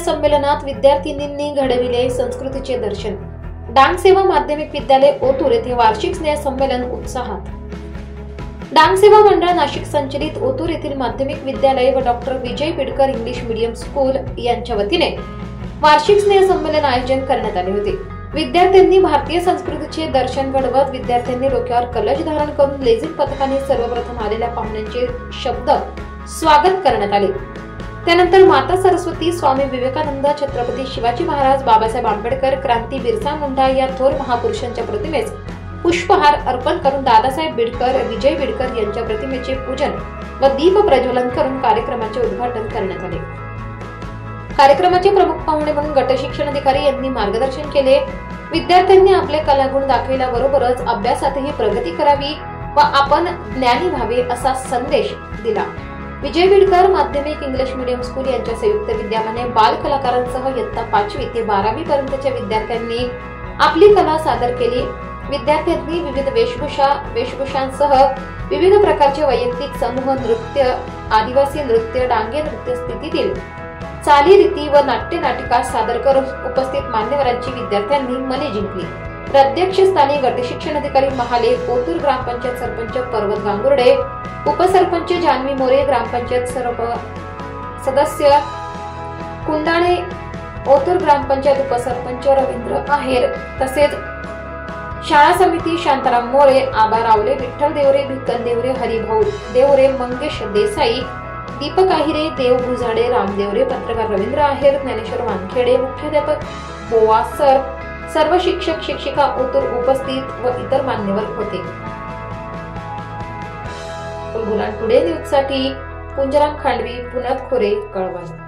स्नेहसंमेलनात विद्यार्थिनींनी घडविले संस्कृतीचे दर्शन। डांग सेवा माध्यमिक विद्यालय ओतूर येथे वार्षिक स्नेहसंमेलन उत्साहात। डांग सेवा मंडळ नाशिक संचलित ओतूर येथील माध्यमिक विद्यालय व डॉक्टर विजय बिडकर इंग्लिश मीडियम स्कूल यांच्या वतीने वार्षिक स्नेहसंमेलन आयोजन करण्यात आले होते। विद्यार्थ्यांनी भारतीय संस्कृतीचे दर्शन घडवत विद्यार्थ्यांनी डोक्यावर कलश धारण करून लेझिम पथकाने सर्वप्रथम आलेल्या पाहुण्यांचे शब्द स्वागत करण्यात आले। त्यानंतर माता सरस्वती, स्वामी विवेकानंद, छत्रपती शिवाजी महाराज, बाबासाहेब आंबेडकर, क्रांती बिरसा मुंडा या थोर महापुरुषांच्या प्रतिमेस पुष्पहार अर्पण करून दादासाहेब बिडकर, विजय बिडकर यांच्या प्रतिमेचे पूजन व दीप प्रज्वलन करून कार्यक्रमाचे उद्घाटन करण्यात आले। कार्यक्रमाचे प्रमुख पाहुणे म्हणून गट शिक्षणाधिकारी यांनी मार्गदर्शन केले। विद्यार्थ्यांनी आपले कलागुण दाखविल्याबरोबरच अभ्यासातही प्रगती करावी व आपण ज्ञानी व्हावे असा संदेश दिला। विजय बिडकर माध्यमिक इंग्लिश मीडियम स्कूल यांच्या संयुक्त विद्यमाने बाल कलाकारांसह इयत्ता 5वी ते 12वी पर्यंतच्या विद्यार्थ्यांनी आपली कला सादर केली। विद्यार्थ्यांनी विविध वेशभूषांसह विविध प्रकारचे वैयक्तिक समूह नृत्य, आदिवासी नृत्य, डांगे नृत्य स्थितीतील चालीरीती व नाट्य नाटिका सादर करून उपस्थित मान्यवरांची विद्यार्थ्यांनी मने जिंकली। अध्यक्षस्थानी गट शिक्षणाधिकारी महाले, ओतूर ग्रामपंचायत सरपंच पर्वत गांगुर्डे, उपसरपंच जानवी मोरे, ग्रामपंचायत सदस्य कुंडाणे, ओतूर ग्रामपंचायत उपसरपंच रवींद्र आहेर, तसेच शाळा समिती शांताराम मोरे, आबा रावले, विठ्ठल देवरे, भिक्कन देवरे, हरिभाऊ देवरे, मंगेश देसाई, दीपक आहिरे, देव भुजाडे, राम देवरे, पत्रकार रवींद्र आहेर, ज्ञानेश्वर वानखेडे, मुख्याध्यापक बोवा सर, सर्व शिक्षक शिक्षिका ओतूर उपस्थित व इतर मान्यवर होते। टुडे न्यूज साठी पुंजराम खांडवी, पुण्यात खोरे, कळवण।